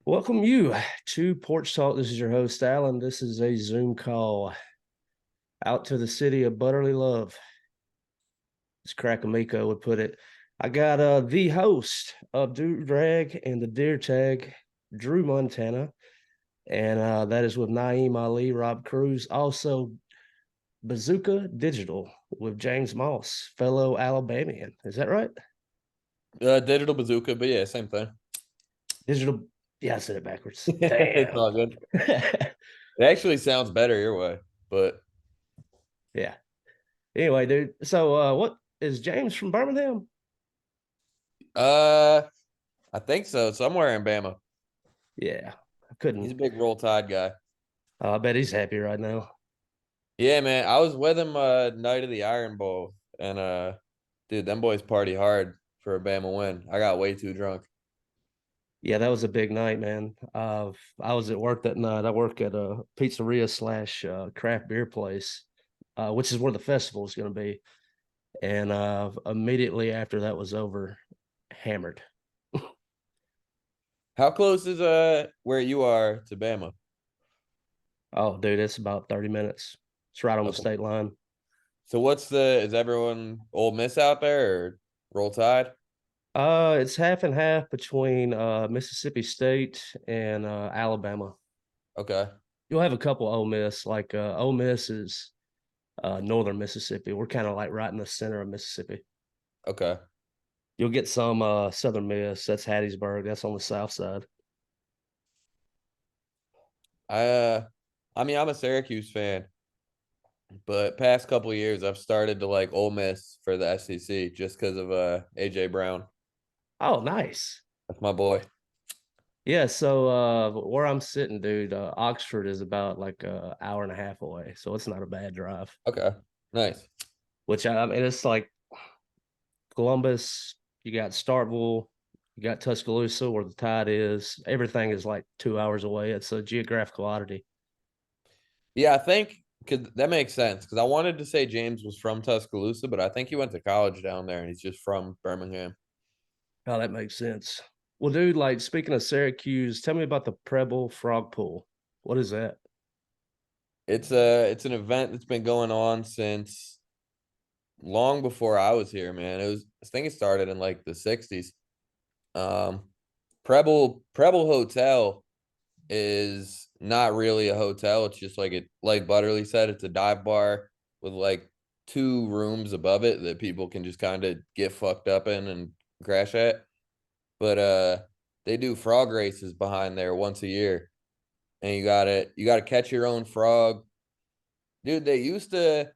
Welcome you to Porch Talk. This is your host, Alan. This is a Zoom call out to the city of Butterly Love. As Crackamiko would put it. I got the host of Do Drag and the Deer Tag, Dru Montana. And that is with Naeem Ali, Rob Cruz. Also, Bazooka Digital with James Moss, fellow Alabamian. Is that right? Digital bazooka, but yeah, same thing. Digital. Yeah, I said it backwards. It's Damn. all good. It actually sounds better your way, but Yeah. Anyway, dude. So what is James from Birmingham? uh, I think so. Somewhere in Bama. Yeah. I He's a couldn't. big Roll Tide guy. I bet he's happy right now. Yeah, man. I was with him night of the Iron Bowl, and dude, them boys party hard for a Bama win. I got way too drunk. Yeah, that was a big night, man. I was at work that night. I work at a pizzeria slash craft beer place, which is where the festival is going to be. And immediately after that was over, hammered. How close is where you are to Bama? Oh, dude, it's about 30 minutes. It's right on the Okay. state line. So is everyone Ole Miss out there or Roll Tide? It's half and half between Mississippi State and Alabama. Okay. You'll have a couple Ole Miss, like Ole Miss is northern Mississippi. We're kind of like right in the center of Mississippi. Okay. You'll get some southern Miss. That's Hattiesburg. That's on the south side. I I mean, I'm a Syracuse fan. But past couple years, I've started to like Ole Miss for the SEC just because of AJ Brown. Oh, nice. That's my boy. Yeah, so where I'm sitting, dude, Oxford is about like a hour and a half away, so it's not a bad drive. Okay, nice. Which I mean, it's like Columbus. You got Starkville, you got Tuscaloosa, where the Tide is. Everything is like 2 hours away. It's a geographical oddity. Yeah, I think because that makes sense. Because I wanted to say James was from Tuscaloosa, but I think he went to college down there and he's just from Birmingham. Oh, that makes sense. Well, dude, like speaking of Syracuse, tell me about the Preble Frog Pool. What is that? It's an event that's been going on since long before I was here, man. I think it started in like the 60s. Um, Preble Hotel is not really a hotel. It's just like Butterly said, it's a dive bar with like two rooms above it that people can just kind of get fucked up in and crash at. But they do frog races behind there once a year. And you gotta catch your own frog. Dude, they used to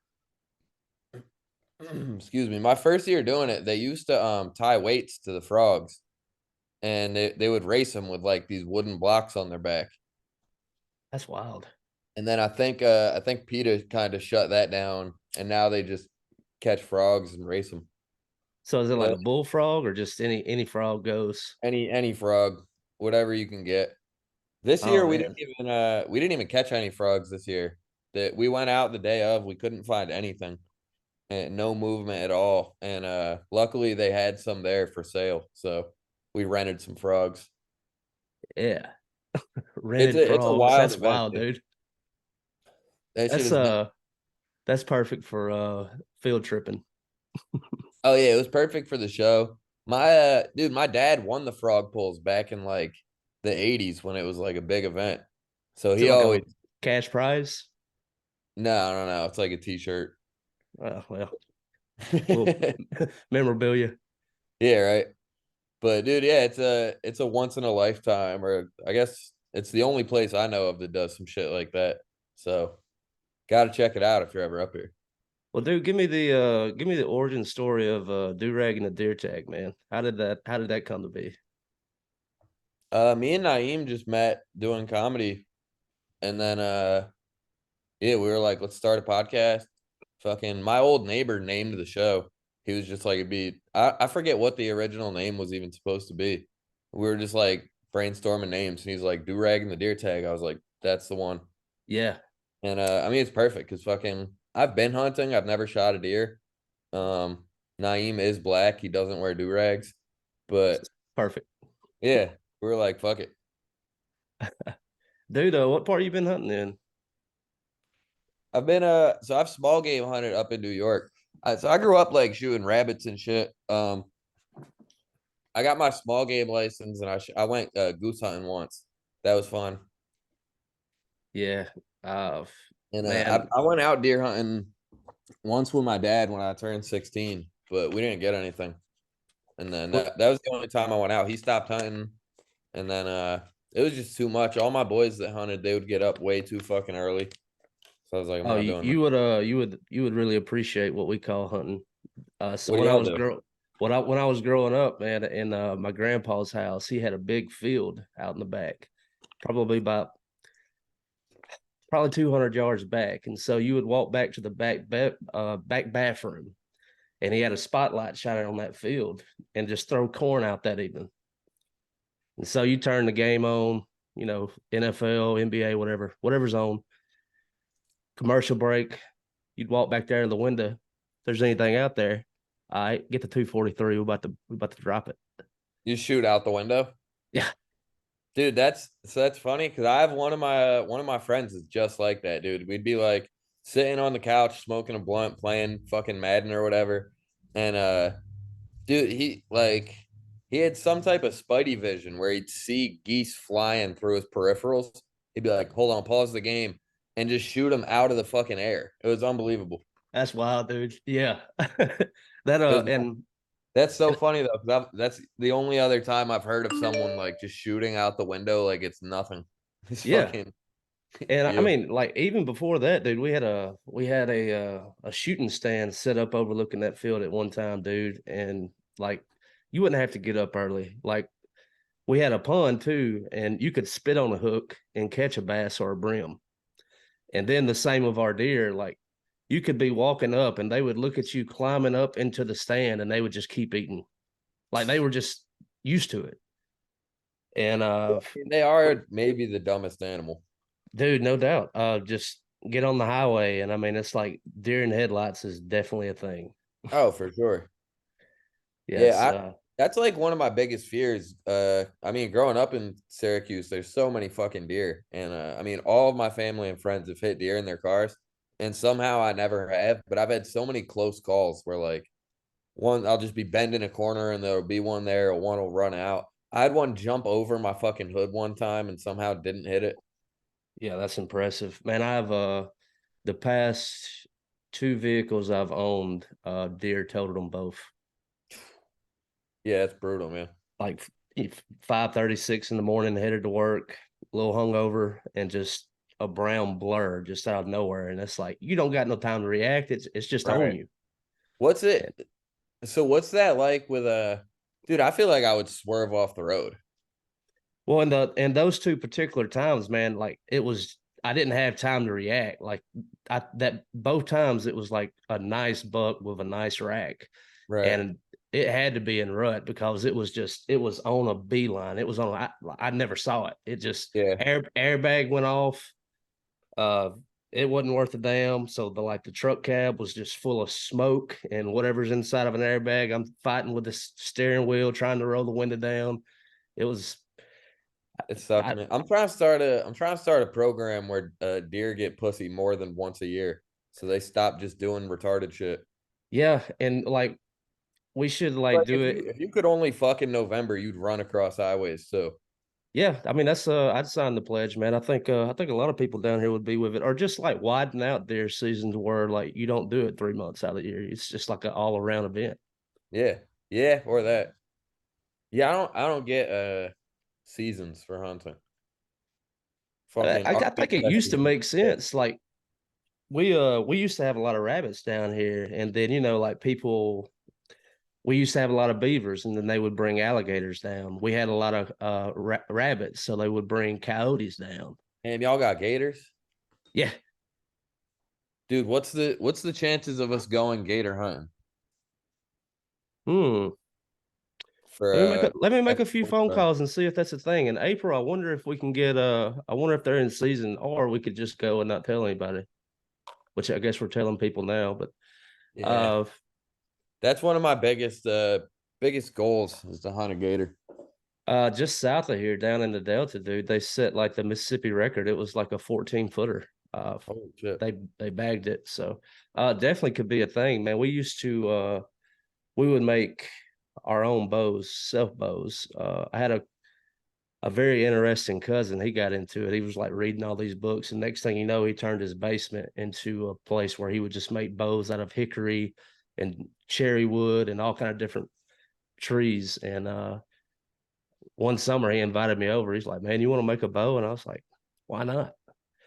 excuse me, my first year doing it, they used to tie weights to the frogs and they would race them with like these wooden blocks on their back. That's wild. And then I think PETA kind of shut that down, and now they just catch frogs and race them. So is it like Uh, a bullfrog or just any frog goes? any frog, whatever you can get. This Oh year man. we didn't even catch any frogs this year. That we went out the day of, we couldn't find anything, and no movement at all. And luckily they had some there for sale, so we rented some frogs. Yeah. It's Rented a frogs. wild That's event, wild, dude. dude. That shit That's is nuts. that's perfect for field tripping. Oh yeah, it was perfect for the show. My dad won the frog pulls back in like the 80s when it was like a big event. So Is it he like a always cash prize? no, it's like a t-shirt. Well, little memorabilia. Yeah, right. But dude, yeah, it's a once in a lifetime, or I guess it's the only place I know of that does some shit like that. So gotta check it out if you're ever up here. Well, dude, give me the origin story of Durag and the deer tag, man. How did that come to be? Me and Naeem just met doing comedy, and then yeah, we were like, let's start a podcast. Fucking my old neighbor named the show. He was just like, I forget what the original name was even supposed to be. We were just like brainstorming names, and he's like, Durag and the deer tag. I was like, that's the one. Yeah, And I mean, it's perfect because fucking, I've been hunting. I've never shot a deer. Um, Naeem is black. He doesn't wear do rags. But perfect. yeah, we were like, fuck it. Dude, what part you been hunting in? I've been so I've small game hunted up in New York. So I grew up like shooting rabbits and shit. I got my small game license and I went goose hunting once. That was fun. Yeah. Uh And man, I went out deer hunting once with my dad when I turned 16, but we didn't get anything. And then what that was the only time I went out. He stopped hunting, and then it was just too much. All my boys that hunted, they would get up way too fucking early. So I was like, I'm oh not you, doing that. you would you would really appreciate what we call hunting. So What do when I y'all was do? grow when I was growing up, man, in my grandpa's house, he had a big field out in the back, probably about probably 200 yards back. And so you would walk back to the back bathroom, and he had a spotlight shining on that field and just throw corn out that evening. And so you turn the game on, NFL, NBA, whatever's on, commercial break. You'd walk back there in the window. If there's anything out there, all right, get the 243. We're about to drop it. You shoot out the window? Yeah. Dude, that's funny because I have one of my friends is just like that, dude. We'd be like sitting on the couch smoking a blunt, playing fucking Madden or whatever. And dude, he had some type of spidey vision where he'd see geese flying through his peripherals. He'd be like, hold on, pause the game, and just shoot them out of the fucking air. It was unbelievable. That's wild, dude. Yeah. that It was and That's so funny though, 'cause that's the only other time I've heard of someone like just shooting out the window like it's nothing. It's yeah. fucking And I beautiful. mean, like even before that, dude, we had a shooting stand set up overlooking that field at one time, dude. And like you wouldn't have to get up early. Like we had a pond too, and you could spit on a hook and catch a bass or a brim. And then the same with our deer, like you could be walking up and they would look at you climbing up into the stand and they would just keep eating. Like they were just used to it. And They are maybe the dumbest animal. dude, no doubt. Just get on the highway, and I mean, it's like deer in headlights is definitely a thing. Oh, for sure. Yeah, Yes. that's like one of my biggest fears. I mean, growing up in Syracuse, there's so many fucking deer, and I mean, all of my family and friends have hit deer in their cars, and somehow I never have. But I've had so many close calls where like one, I'll just be bending a corner and there'll be one there, or one will run out. I had one jump over my fucking hood one time and somehow didn't hit it. Yeah, that's impressive, man. I've the past two vehicles I've owned, deer totaled them both. Yeah, it's brutal, man. Like 5:36 in the morning, headed to work, a little hungover, and just a brown blur just out of nowhere. And it's like you don't got no time to react. It's just on Right. you. What's And, it? So what's that like with a dude? I feel like I would swerve off the road. well, in those two particular times, man, like it was I didn't have time to react. Like I that both times it was like a nice buck with a nice rack. Right. And it had to be in rut because it was on a beeline. It was on I never saw it. It just Yeah. airbag went off. Uh, it wasn't worth a damn. So the truck cab was just full of smoke and whatever's inside of an airbag. I'm fighting with the steering wheel, trying to roll the window down. It was It sucked, I man. I'm trying to start a program where deer get pussy more than once a year, so they stop just doing retarded shit. yeah, and like we should like Like do it. if you could only fuck in November, you'd run across highways. So Yeah, I mean that's I'd sign the pledge, man. I think a lot of people down here would be with it, or just like widen out their seasons where like you don't do it 3 months out of the year. It's just like an all around event. yeah, yeah, or that. Yeah, I don't get seasons for hunting. I, Fucking I our I think big it used to season. make sense. Like we used to have a lot of rabbits down here, and then like people we used to have a lot of beavers, and then they would bring alligators down. We had a lot of rabbits, so they would bring coyotes down. And y'all got gators, Yeah. dude. What's the chances of us going gator hunting Hmm. for Let me make a next few phone 25? calls and see if that's a thing. In April, I wonder if we can get I wonder if they're in season or we could just go and not tell anybody, which I guess we're telling people now, but Yeah, uh that's one of my biggest biggest goals is to hunt a gator. Just south of here, down in the Delta, dude, they set like the Mississippi record. It was like a 14-footer. Holy shit. They bagged it. So definitely could be a thing, man. We would make our own bows, self bows. I had a very interesting cousin. He got into it. He was like reading all these books, and next thing you know, he turned his basement into a place where he would just make bows out of hickory and cherry wood and all kind of different trees. And one summer he invited me over. He's like, "Man, you want to make a bow?" And I was like, "Why not?"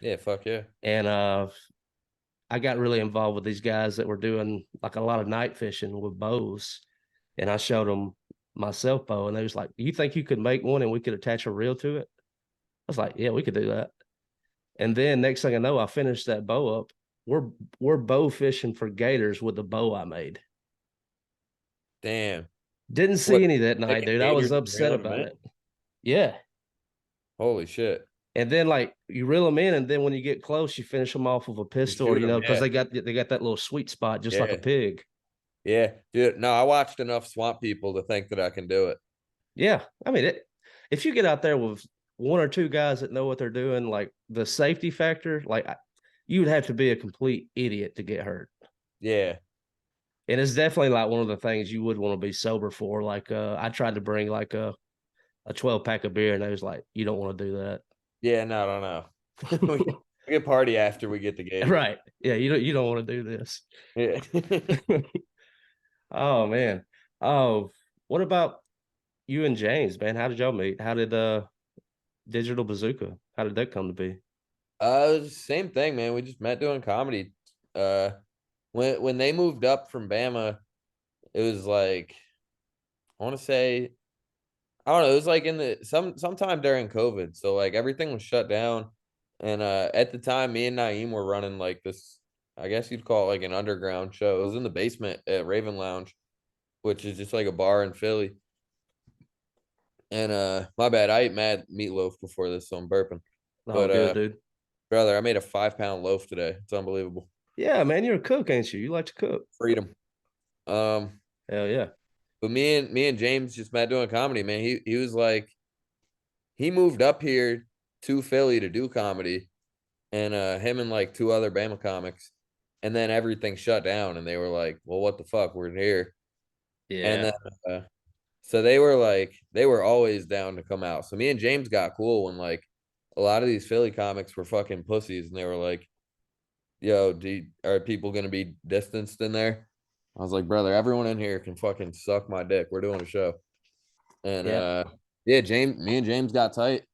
Yeah, fuck yeah. And I got really involved with these guys that were doing like a lot of night fishing with bows, and I showed them my self bow, and they was like, "You think you could make one and we could attach a reel to it?" I was like, "Yeah, we could do that." And then next thing I know, I finished that bow up. We're bow fishing for gators with the bow I made. Damn. Didn't What, see any that night, taking dude. I was gators and upset reeling them about in? it. Yeah. Holy shit. And then like you reel them in, and then when you get close, you finish them off with a You pistol, or shoot them, because yeah. they got that little sweet spot, just like a Yeah. pig. Yeah. Dude, no, I watched enough swamp people to think that I can do it. Yeah, I mean, if you get out there with one or two guys that know what they're doing, like the safety factor, like you would have to be a complete idiot to get hurt. Yeah. And it's definitely like one of the things you would want to be sober for. Like I tried to bring like a 12 pack of beer, and I was like, "You don't want to do that." Yeah, no, no, no. We get party after we get the gators. Right? Yeah, you don't want to do this. Yeah. Oh man. Oh, what about you and James, man? How did y'all meet? How did Digital Bazooka? How did that come to be? Same thing, man. We just met doing comedy. Uh, when they moved up from Bama, it was like I want to say I don't know. It was like in the sometime during COVID, so like everything was shut down, and at the time, me and Naeem were running like this. I guess you'd call it like an underground show. It was in the basement at Raven Lounge, which is just like a bar in Philly. And my bad, I ate mad meatloaf before this, so I'm burping. Oh, But good, dude. brother, I made a 5 pound loaf today. It's unbelievable. Yeah, man, you're a cook, ain't you? You like to cook. Freedom. Um, Hell yeah. but me and James just met doing comedy, man. He was like he moved up here to Philly to do comedy, and him and like two other Bama comics, and then everything shut down, and they were like, "Well, what the fuck? We're here." And Yeah. then so they were like they were always down to come out. So me and James got cool when like a lot of these Philly comics were fucking pussies, and they were like, "Yo, are people gonna be distanced in there?" I was like, "Brother, everyone in here can fucking suck my dick. We're doing a show." And Yeah. yeah, me and James got tight.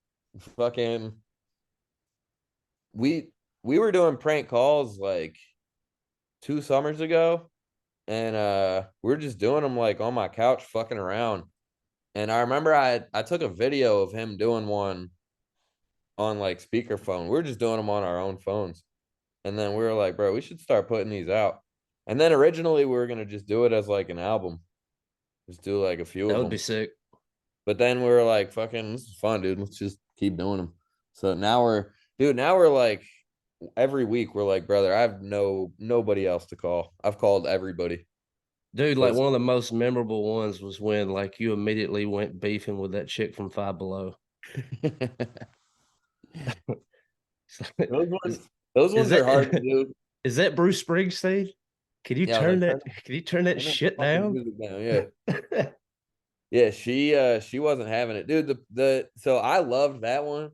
Fucking we we were doing prank calls like 2 summers ago, and we are just doing them like on my couch fucking around. And I remember I took a video of him doing one on like speakerphone. We were just doing them on our own phones. And then we were like, bro, we should start putting these out. And then originally we were gonna just do it as like an album. Just do like a few That of would be them. sick. But then we were like, fucking, this is fun, dude. Let's just keep doing them. So now we're like every week we're like, brother, I have nobody else to call. I've called everybody. Dude, So like it's one of the most memorable ones was when like you immediately went beefing with that chick from Five Below. those Is ones, those is ones are hard to that do. is that Bruce Springsteen? Can you Yeah, I was turn like, that can you turn that turn that shit fucking down? music down. Yeah. Yeah, she wasn't having it. Dude, the so I loved that one.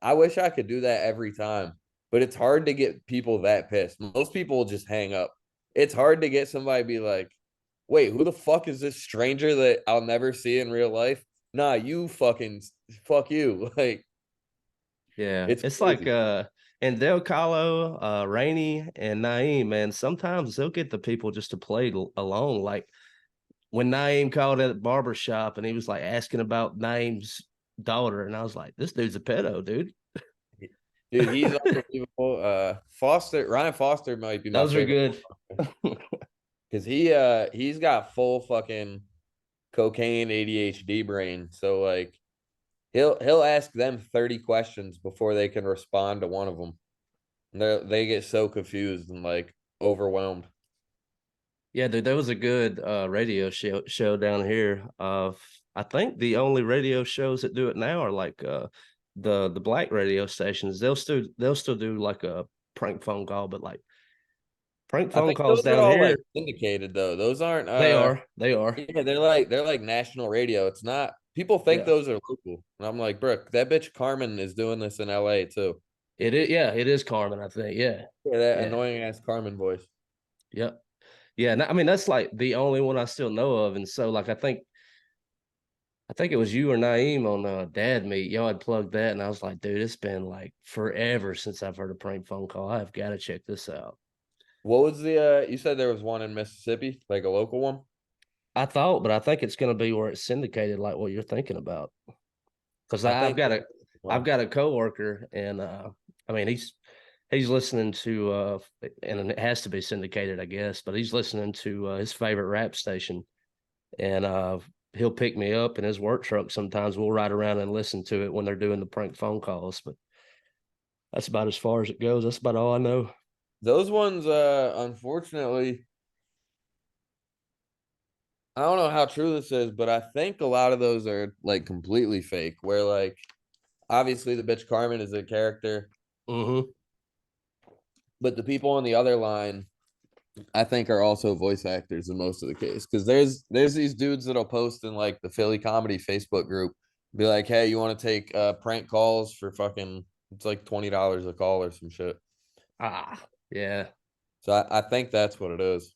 I wish I could do that every time, but it's hard to get people that pissed. Most people will just hang up. It's hard to get somebody to be like, "Wait, who the fuck is this stranger that I'll never see in real life?" Nah, you fucking fuck you. Like Yeah, it's it's like crazy. and Del Calo, Rainey, and Naeem, man, sometimes they'll get the people just to play alone. Like when Naeem called at the barber shop and he was like asking about Naeem's daughter, and I was like, this dude's a pedo, dude. Dude, he's unbelievable. Ryan Foster might be my Those are favorite good. because he's got full fucking cocaine ADHD brain. So like he'll ask them 30 questions before they can respond to one of them. And they get so confused and like overwhelmed. Yeah, dude, there was a good radio show down here. I think the only radio shows that do it now are like the black radio stations. They'll still do like a prank phone call, but like prank I phone think calls those are down all here, like syndicated though. Those aren't they are. yeah, they're like national radio. It's not people think Yeah. those are local. And I'm like, Brooke, that bitch Carmen is doing this in LA too. It is, yeah, it is Carmen, I think. Yeah. Yeah, that Yeah. annoying ass Carmen voice. Yep. Yeah. I mean, that's like the only one I still know of. And so like I think it was you or Naeem on Dad Meet. Y'all had plugged that, and I was like, dude, it's been like forever since I've heard a prank phone call. I've got to check this out. What was the you said there was one in Mississippi, like a local one? I thought, but I think it's going to be where it's syndicated, like what you're thinking about. Because I I've think got that's a I've one. got a coworker, and I mean he's listening to and it has to be syndicated, I guess, but he's listening to his favorite rap station, and he'll pick me up in his work truck. Sometimes we'll ride around and listen to it when they're doing the prank phone calls, but that's about as far as it goes. That's about all I know. Those ones unfortunately I don't know how true this is, but I think a lot of those are like completely fake. Where like obviously the bitch Carmen is a character, Mm-hmm. but the people on the other line, I think, are also voice actors in most of the case. Because there's these dudes that'll post in like the Philly comedy Facebook group, be like, hey, you want to take prank calls for fucking it's like $20 a call or some shit. Yeah. So I think that's what it is.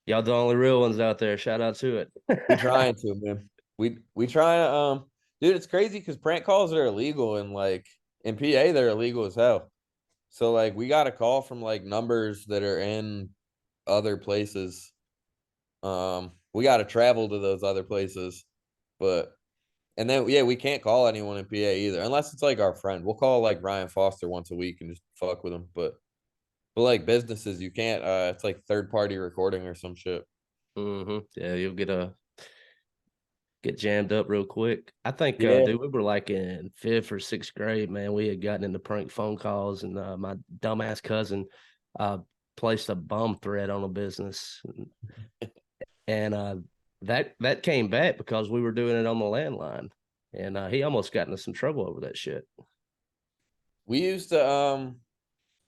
Y'all the only real ones out there. Shout out to We it. trying to, man. We try to dude, it's crazy because prank calls are illegal and like in PA they're illegal as hell. So like we got a call from like numbers that are in other places. We got to travel to those other places, but and then yeah, we can't call anyone in PA either unless it's like our friend. We'll call like Ryan Foster once a week and just fuck with him. But like businesses, you can't. It's like third party recording or some shit. Mm-hmm. Yeah, you'll get jammed up real quick. I think, Yeah, dude, we were like in fifth or sixth grade, man. We had gotten into prank phone calls, and my dumbass cousin uh, placed a bomb threat on a business, and that came back because we were doing it on the landline, and he almost got into some trouble over that shit. we used to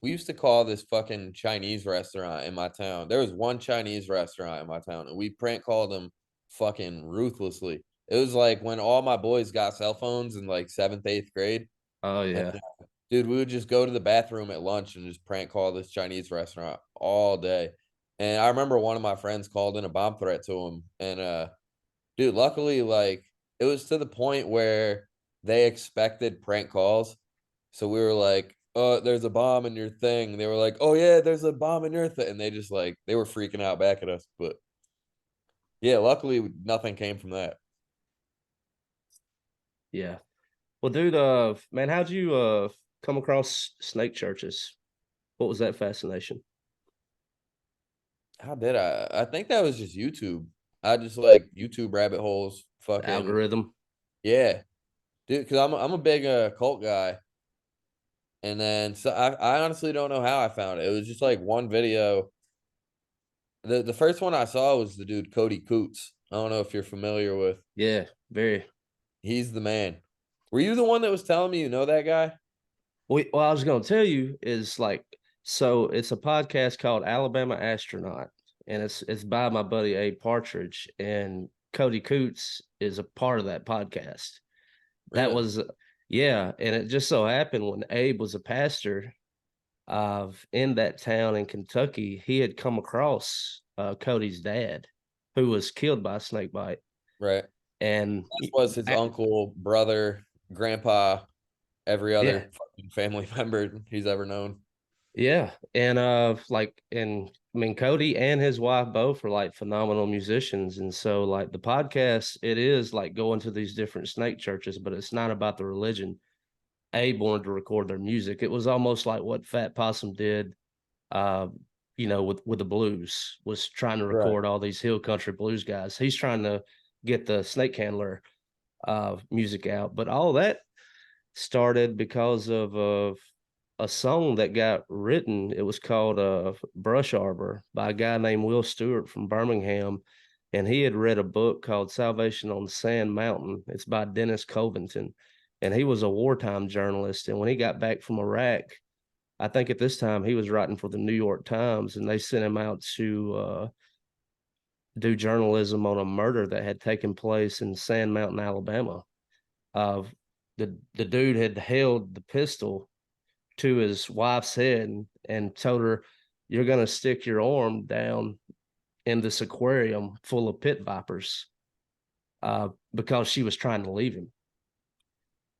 we used to call this fucking Chinese restaurant in my town. There was one Chinese restaurant in my town, and we prank called them fucking ruthlessly. It was like when all my boys got cell phones in like seventh, eighth grade. Oh And yeah, dude, we would just go to the bathroom at lunch and just prank call this Chinese restaurant all day. And I remember one of my friends called in a bomb threat to him. And dude, luckily, like it was to the point where they expected prank calls. So we were like, oh, there's a bomb in your thing. They were like, oh yeah, there's a bomb in your thing. And they just like they were freaking out back at us. But yeah, luckily nothing came from that. yeah. Well, dude, man, how'd you come across snake churches? What was that fascination? How did I? I think that was just YouTube. I just like YouTube rabbit holes. The Fucking algorithm? yeah, dude. Because I'm a big cult guy. And then so I honestly don't know how I found it. It was just like one video. The first one I saw was the dude Cody Coots. I don't know if you're familiar with. Yeah, very. He's the man. Were you the one that was telling me you know that guy? Well, I was going to tell you is like, so it's a podcast called Alabama Astronaut, and it's by my buddy Abe Partridge, and Cody Coots is a part of that podcast. That Really? was, yeah, and it just so happened when Abe was a pastor of in that town in Kentucky, he had come across Cody's dad, who was killed by a snake bite, Right. and This was his uncle, brother, grandpa, every yeah, other fucking family member he's ever known. yeah, and like, and I mean, Cody and his wife both are like phenomenal musicians, and so like the podcast, it is like going to these different snake churches, but it's not about the religion. Abe wanted to record their music. It was almost like what Fat Possum did, uh, with the blues, was trying to Right. record all these hill country blues guys. He's trying to get the Snake Handler music out, but all that started because of a song that got written. It was called Brush Arbor by a guy named Will Stewart from Birmingham. and he had read a book called Salvation on Sand Mountain. It's by Dennis Covington, and he was a wartime journalist. And when he got back from Iraq, I think at this time he was writing for the New York Times, and they sent him out to do journalism on a murder that had taken place in Sand Mountain, Alabama. Uh, the dude had held the pistol to his wife's head and told her, "You're going to stick your arm down in this aquarium full of pit vipers," because she was trying to leave him,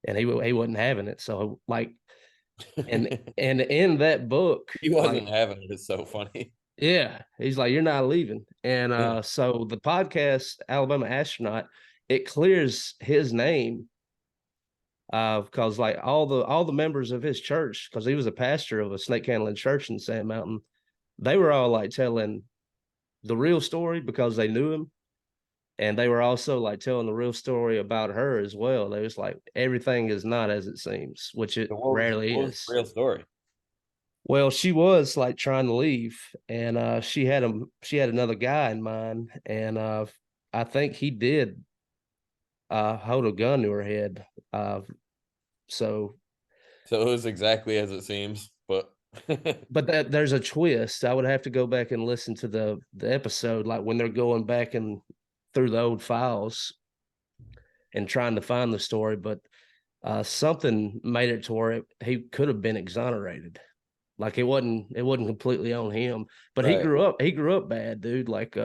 and he wasn't having it. So like, and in that book, He wasn't like, having it. It's so funny. yeah, he's like, "You're not leaving." And Yeah. so the podcast Alabama Astronaut, it clears his name because like all the members of his church, because he was a pastor of a snake handling church in Sand Mountain, they were all like telling the real story because they knew him, and they were also like telling the real story about her as well. They was like, everything is not as it seems, which it So rarely what was the is. real story? Well, she was like trying to leave, and she had another guy in mind, and I think he did hold a gun to her head. So So it was exactly as it seems, but but there's a twist. I would have to go back and listen to the episode, like when they're going back and through the old files and trying to find the story. But something made it to where he could have been exonerated. Like it wasn't completely on him. But he right. grew up he grew up bad, dude. Like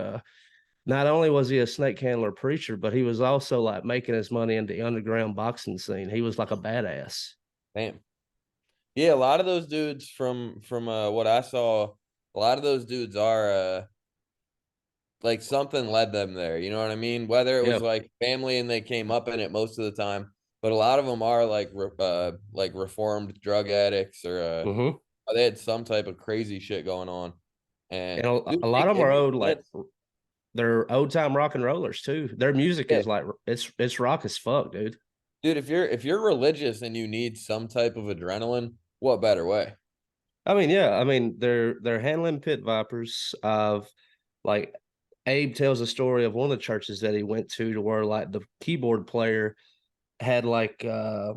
not only was he a snake handler preacher, but he was also like making his money in the underground boxing scene. He was like a badass. Damn. Yeah, a lot of those dudes from what I saw, a lot of those dudes are like something led them there. You know what I mean? Whether it was Yep. like family and they came up in it most of the time, but a lot of them are like reformed drug addicts or Mm-hmm. they had some type of crazy shit going on. And And dude, a lot of them if are you old, like can't, they're old time rock and rollers too. Their music yeah, is like it's rock as fuck, dude. dude, if you're religious and you need some type of adrenaline, what better way? I mean, yeah, I mean they're handling pit vipers. Of like Abe tells a story of one of the churches that he went to where like the keyboard player had like I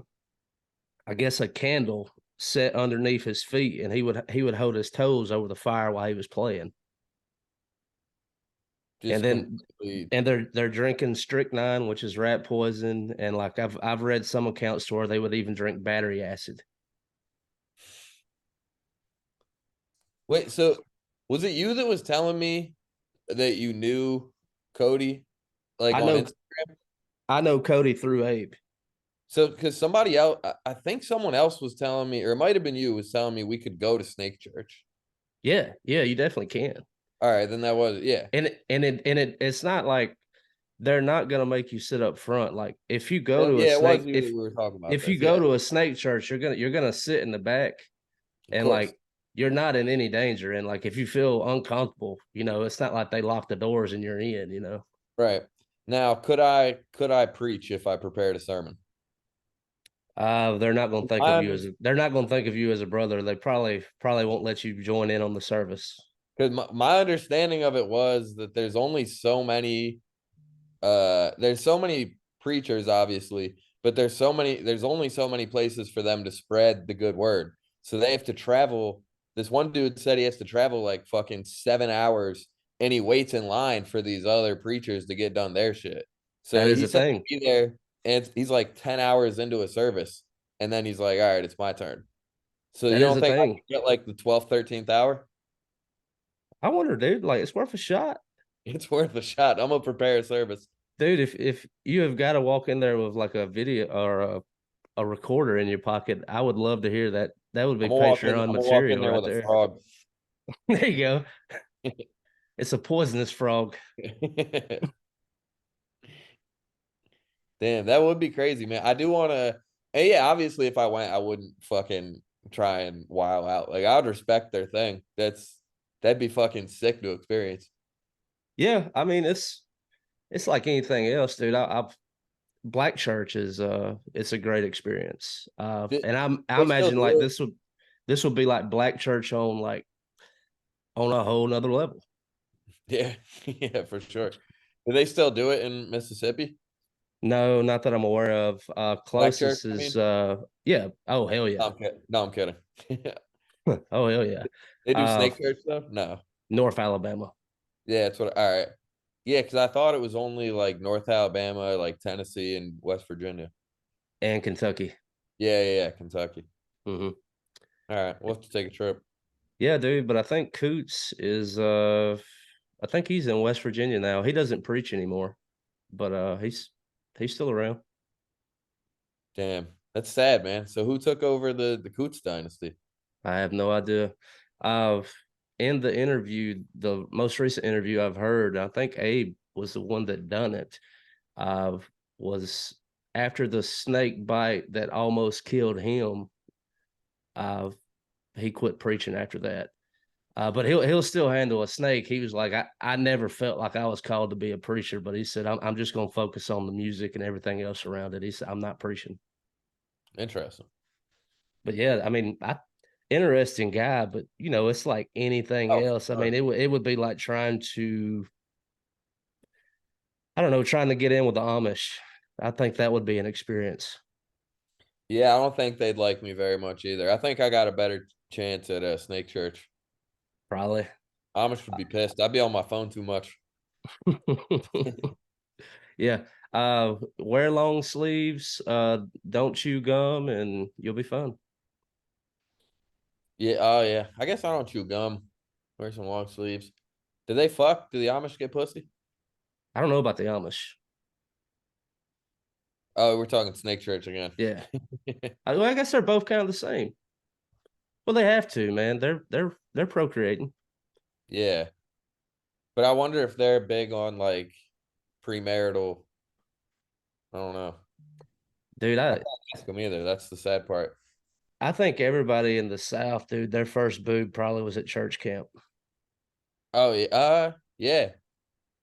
guess a candle set underneath his feet, and he would hold his toes over the fire while he was playing. And Just then completely. and they're drinking strychnine, which is rat poison, and like I've read some accounts to where they would even drink battery acid. Wait, so was it you that was telling me that you knew Cody like I on know Instagram? I know Cody through Abe. So because somebody else, I think someone else was telling me, or it might have been you, was telling me we could go to Snake Church. Yeah, yeah, you definitely can. All right, then that was yeah. It's not like they're not gonna make you sit up front. Like if you go to a Yeah, it was snake, you that we were talking about if you this. go Yeah, to a snake church, you're gonna sit in the back, of and course. like you're not in any danger. And like if you feel uncomfortable, it's not like they lock the doors and you're in. Right. Now, could I preach if I prepared a sermon? They're not gonna think of you as a brother. They probably won't let you join in on the service. Because my understanding of it was that there's so many preachers obviously, but there's only so many places for them to spread the good word, so they have to travel. This one dude said he has to travel like fucking 7 hours, and he waits in line for these other preachers to get done their shit. That So is he a said thing. he'd be there, and he's like 10 hours into a service, and then he's like, all right, it's my turn. So you That is don't a think I thing. could get like the 12th, 13th hour? I wonder, dude. Like it's worth a shot. It's worth a shot. I'm gonna prepare a service. Dude, if you have got to walk in there with like a video or a recorder in your pocket, I would love to hear that. That would be Patreon I'm gonna walk in material there right with a there. frog. There you go. It's a poisonous frog. Damn, that would be crazy, man. I do want to. And yeah, obviously, if I went, I wouldn't fucking try and while out. Like, I would respect their thing. That'd be fucking sick to experience. Yeah, I mean it's like anything else, dude. I've Black church is it's a great experience. Did And I they still imagine do like it? this would be like Black church on like on a whole nother level. Yeah, yeah, for sure. Do they still do it in Mississippi? No, not that I'm aware of. Black church, Closest I is mean? yeah. Oh hell No, yeah. I'm kidding. No, I'm kidding. Oh hell yeah. They do Uh snake church stuff? No. North Alabama Yeah, that's what. All right. Yeah, because I thought it was only like North Alabama, like Tennessee and West Virginia. and Kentucky. Yeah, Kentucky. Hmm. All right, we'll have to take a trip. Yeah, dude, but I think Coots is I think he's in West Virginia now. He doesn't preach anymore, but he's still around. Damn, that's sad, man. So who took over the Coots dynasty? I have no idea. Uh in the interview, the most recent interview I've heard, I think Abe was the one that done it. Uh was after the snake bite that almost killed him, uh he quit preaching after that. But he'll still handle a snake. He was like, I never felt like I was called to be a preacher, but he said, I'm just gonna focus on the music and everything else around it. He said, I'm not preaching. Interesting. But yeah, I mean, interesting guy, but it's like anything Oh, else. I for mean, sure. it would be like trying to, I don't know, trying to get in with the Amish. I think that would be an experience. Yeah, I don't think they'd like me very much either. I think I got a better chance at a snake church. Probably. Amish would be pissed. I'd be on my phone too much. Yeah. Wear long sleeves, don't chew gum, and you'll be fine. Yeah, oh yeah. I guess I don't chew gum. Wear some long sleeves. Do they fuck? Do the Amish get pussy? I don't know about the Amish. Oh, we're talking snake church again. Yeah. Well, I guess they're both kind of the same. Well, they have to, man. They're procreating. Yeah. But I wonder if they're big on like premarital. I don't know. Dude, I I can't ask them either. That's the sad part. I think everybody in the South, dude, their first boob probably was at church camp. Oh yeah. Yeah.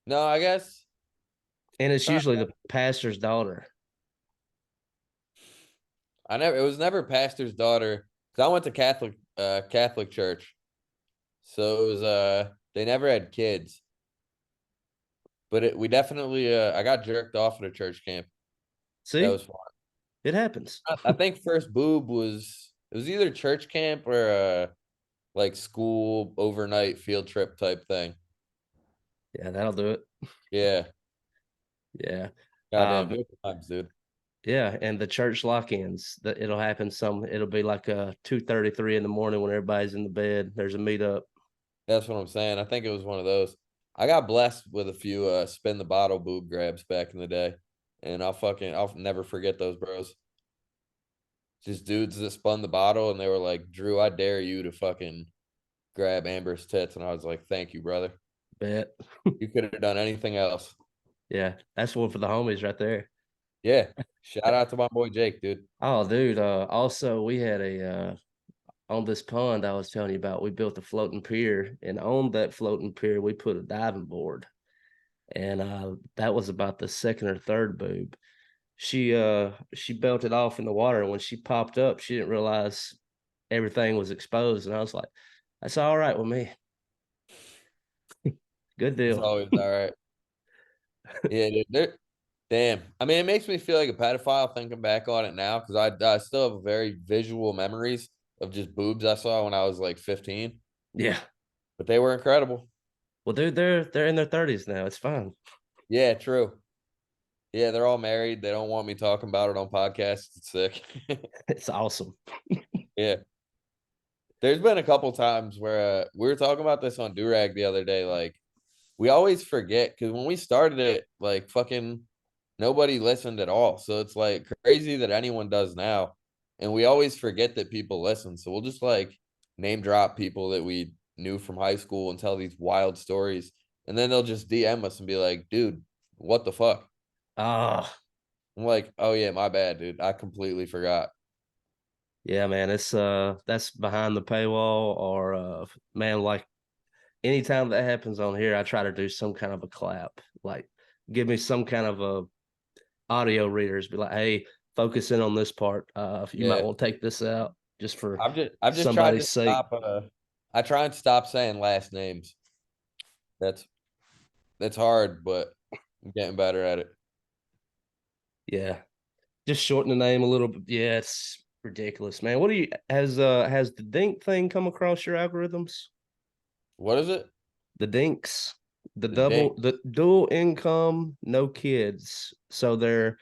No, I guess And it's uh, usually the pastor's daughter. I never it was never pastor's daughter because I went to Catholic church. So it was they never had kids. But we definitely I got jerked off at a church camp. That See, was fun. it happens. I think first boob was it was either church camp or like school overnight field trip type thing. Yeah, that'll do it. Yeah. Yeah. Goddamn Um, good times, dude. yeah, and the church lock-ins, that it'll happen it'll be like 2:33 in the morning when everybody's in the bed. There's a meetup. That's what I'm saying. I think it was one of those. I got blessed with a few spin the bottle boob grabs back in the day. And I'll never forget those bros. Just dudes that spun the bottle and they were like, Drew, I dare you to fucking grab Amber's tits. And I was like, thank you, brother. Bet. You could have done anything else. Yeah, that's one for the homies right there. Yeah. Shout out to my boy Jake, dude. Oh, dude. Also we had on this pond I was telling you about, we built a floating pier, and on that floating pier we put a diving board. And that was about the second or third boob. She belted off in the water, and when she popped up, she didn't realize everything was exposed. And I was like, that's all right with me. Good It's deal. always all right. Yeah, dude. Damn. I mean, it makes me feel like a pedophile thinking back on it now because I still have very visual memories of just boobs I saw when I was like 15, Yeah. but they were incredible. Well, dude, they're in their 30s now. It's fine. Yeah, true. Yeah, they're all married. They don't want me talking about it on podcasts. It's sick. It's awesome. Yeah. There's been a couple times where we were talking about this on Durag the other day. Like, we always forget because when we started it, like, fucking nobody listened at all. So it's like crazy that anyone does now. And we always forget that people listen. So we'll just like name drop people that we knew from high school and tell these wild stories. And then they'll just DM us and be like, dude, what the fuck? Ah, I'm like, oh yeah, my bad, dude. I completely forgot. yeah, man. It's that's behind the paywall, or man, like anytime that happens on here, I try to do some kind of a clap. Like, give me some kind of a audio readers. Be like, hey, focus in on this part. You might Yeah. want to take this out just for I've just tried somebody's to sake. stop I try and stop saying last names. That's that's hard, but I'm getting better at it. Yeah. Just shorten the name a little bit. Yeah, it's ridiculous, man. What do you has the Dink thing come across your algorithms? What is it? The Dinks, The dink. the dual income, no kids. So they're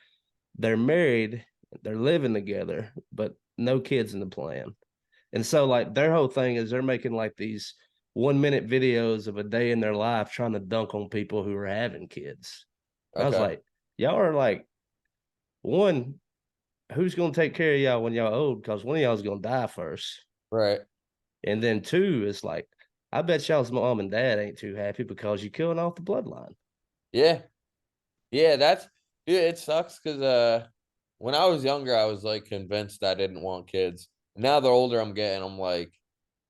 married, they're living together, but no kids in the plan. And so like their whole thing is they're making like these 1 minute videos of a day in their life trying to dunk on people who are having kids. And I was Okay. like, y'all are like, one, who's gonna take care of y'all when y'all old? Because one of y'all's gonna die first. Right. And then two, it's like, I bet y'all's mom and dad ain't too happy because you're killing off the bloodline. Yeah. Yeah, yeah, it sucks because when I was younger, I was like convinced I didn't want kids. Now the older I'm getting, I'm like,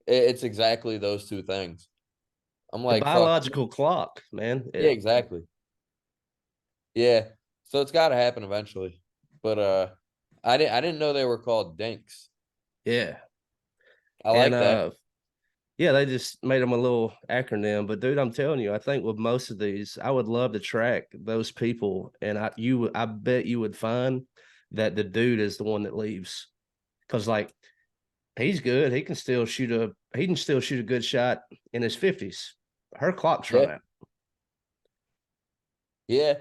it's exactly those two things. I'm The like, fuck. biological clock, man. Yeah, Yeah. exactly. Yeah. So it's gotta happen eventually. But I didn't know they were called dinks. Yeah. I And like that. yeah, they just made them a little acronym. But dude, I'm telling you, I think with most of these, I would love to track those people, and I bet you would find that the dude is the one that leaves because like he's good. He can still shoot a good shot in his 50s. Her clock's run Yeah. out. Yeah.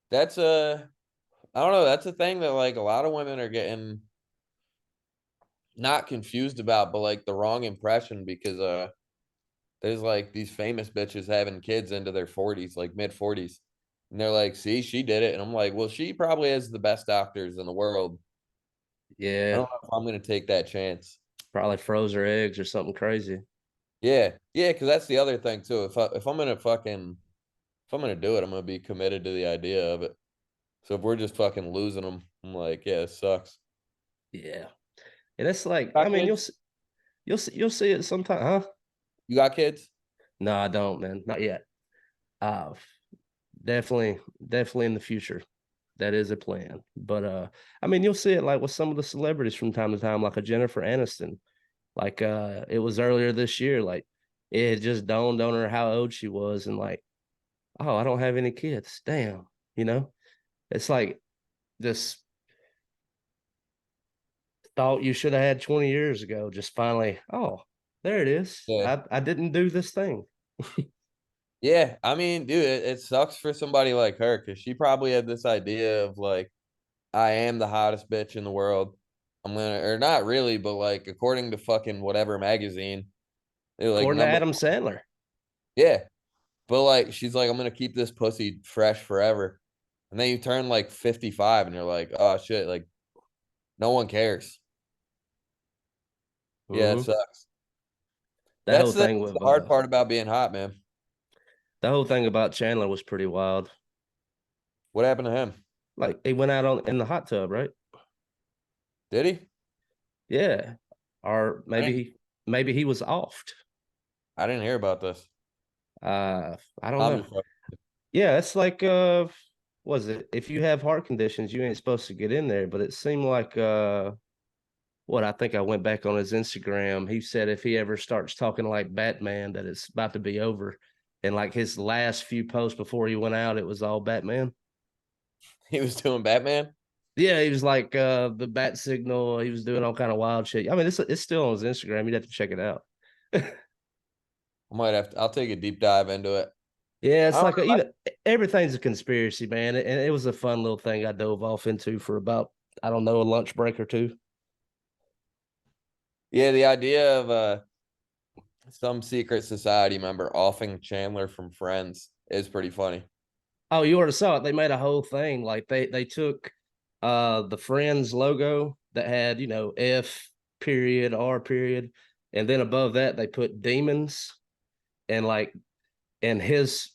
That's I don't know, that's a thing that like a lot of women are getting not confused about, but like the wrong impression because there's like these famous bitches having kids into their 40s, like mid 40s. And they're like, see, she did it. And I'm like, well, she probably has the best doctors in the world. I Yeah, don't know if I'm gonna take that chance. probably froze her eggs or something crazy. Yeah, yeah, because that's the other thing too. If I'm gonna fucking if I'm gonna do it, I'm gonna be committed to the idea of it. So if we're just fucking losing them, I'm like, yeah, it sucks. Yeah, and it's like, I Got mean, kids? you'll see it sometime, huh? You got kids? No, I don't, man, not yet. Uh, definitely in the future. That is a plan. But I mean, you'll see it like with some of the celebrities from time to time, like a Jennifer Aniston. Like it was earlier this year, like it had just dawned on her how old she was, and like, oh, I don't have any kids. Damn, you know? It's like this thought you should have had 20 years ago, just finally, oh, there it is. Yeah. I didn't do this thing. Yeah, I mean, dude, it sucks for somebody like her because she probably had this idea of like, I am the hottest bitch in the world. I'm gonna, or not really, but like according to fucking whatever magazine, they're like According to number Adam one. Sandler. Yeah, but like she's like, I'm gonna keep this pussy fresh forever. And then you turn like 55 and you're like, oh shit, like no one cares. Yeah, it Mm-hmm. sucks. That whole thing That's the with hard part about being hot, man. the whole thing about Chandler was pretty wild. What happened to him? Like he went out on in the hot tub, right? Did he? Yeah. Or I didn't, maybe he was offed. I didn't hear about this. I don't I'm know. just Yeah, it's like was it if you have heart conditions, you ain't supposed to get in there, but it seemed like what I think I went back on his Instagram. He said if he ever starts talking like Batman, that it's about to be over. And like his last few posts before he went out, it was all Batman. he was doing Batman. Yeah, he was like the bat signal. He was doing all kind of wild shit. I mean, it's still on his Instagram. You'd have to check it out. I might have to, I'll take a deep dive into it. Yeah, I it's don't like everything's a conspiracy, man. And it was a fun little thing I dove off into for about I don't know a lunch break or two. Yeah, the idea of some secret society member offing Chandler from Friends is pretty funny. Oh, you already saw it. They made a whole thing. Like they took the Friends logo that had, F period, R period, and then above that they put demons and like and his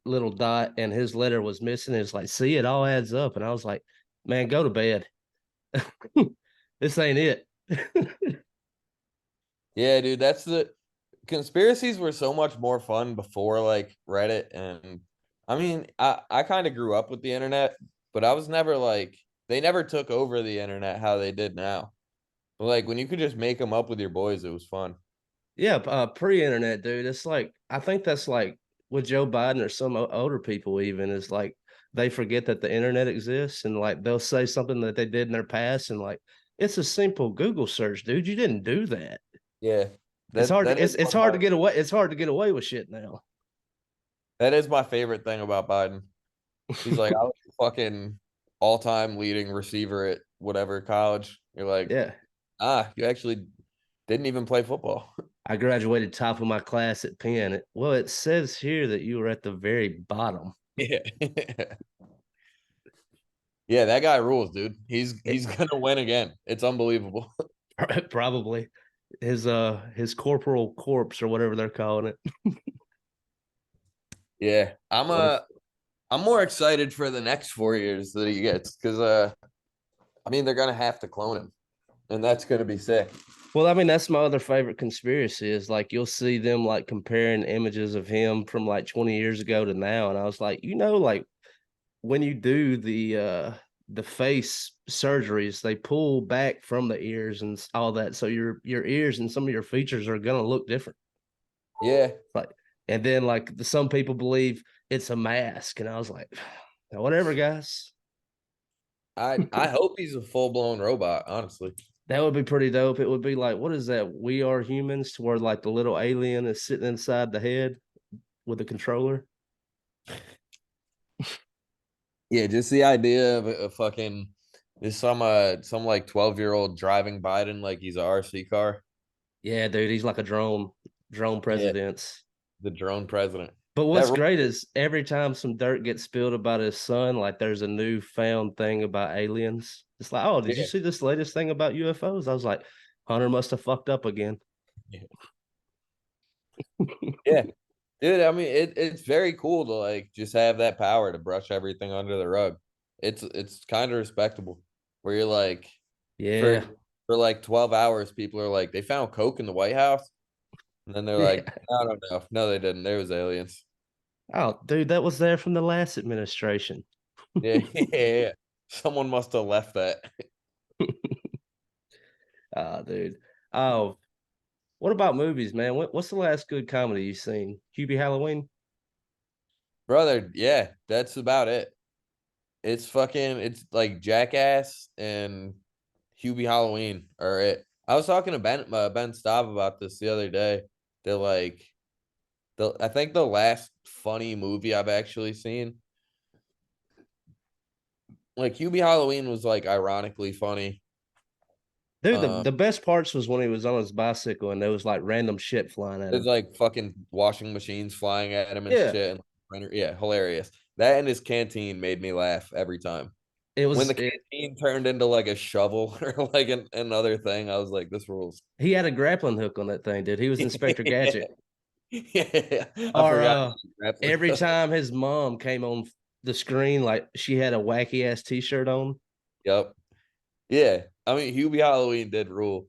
little dot and his letter was missing. It's like, see, it all adds up. And I was like, man, go to bed. This ain't it. Yeah, dude, that's the conspiracies were so much more fun before like Reddit and I mean, I kind of grew up with the internet, but I was never like they never took over the internet how they did now. But like when you could just make them up with your boys, it was fun. Yeah, pre-internet, dude. It's like I think that's like with Joe Biden or some older people even is like they forget that the internet exists, and like they'll say something that they did in their past, and like it's a simple Google search, dude. You didn't do that. Yeah. It's hard. That is It's one of hard my to get away. It's hard to get away with shit now. that is my favorite thing about Biden. He's like, I was fucking all-time leading receiver at whatever college. You're like, Yeah, you actually didn't even play football. I graduated top of my class at Penn. Well, it says here that you were at the very bottom. Yeah. Yeah, that guy rules, dude. It, He's gonna win again. It's unbelievable. probably his corporal corpse or whatever they're calling it. Yeah. What if I'm more excited for the next 4 years that he gets because I mean they're gonna have to clone him. And that's gonna be sick. Well, I mean, that's my other favorite conspiracy is like you'll see them like comparing images of him from like 20 years ago to now. And I was like, like when you do the face surgeries, they pull back from the ears and all that. So your ears and some of your features are gonna look different. Yeah. Like, and then like some people believe it's a mask. And I was like, whatever, guys. I hope he's a full-blown robot, honestly. That would be pretty dope. It would be like, what is that? We Are Humans, to where like the little alien is sitting inside the head with the controller. Yeah, just the idea of a fucking there's some like 12-year-old driving Biden like he's a RC car. Yeah, dude, he's like a drone Yeah, president. the drone president. But That what's great is every time some dirt gets spilled about his son, like there's a new found thing about aliens. It's like, oh, did you yeah, see this latest thing about UFOs? I was like, Hunter must have fucked up again. yeah. Yeah. Dude, I mean it's very cool to like just have that power to brush everything under the rug. It's kind of respectable where you're like for Yeah. for like 12 hours people are like they found coke in the White House and then they're like Yeah. I don't know. No, they didn't. There was aliens. Oh, dude, that was there from the last administration. Yeah, yeah, yeah. Someone must have left that. Dude. Oh, what about movies, man? What's the last good comedy you've seen? Hubie Halloween? Brother, yeah, that's about it. It's like Jackass and Hubie Halloween are it. I was talking to Ben Staub about this the other day. They're like I think the last funny movie I've actually seen, like Hubie Halloween was like ironically funny. Dude, Um, the best parts was when he was on his bicycle and there was like random shit flying at there's him. like fucking washing machines flying at him and Yeah. shit. And yeah, hilarious. That and his canteen made me laugh every time. It When was the it canteen turned into like a shovel or like another thing, I was like, this rules. he had a grappling hook on that thing, dude. He was Inspector Gadget. Yeah, I Or forgot. every time his mom came on the screen, like she had a wacky ass t-shirt on. Yep. Yeah. I mean, Hubie Halloween did rule.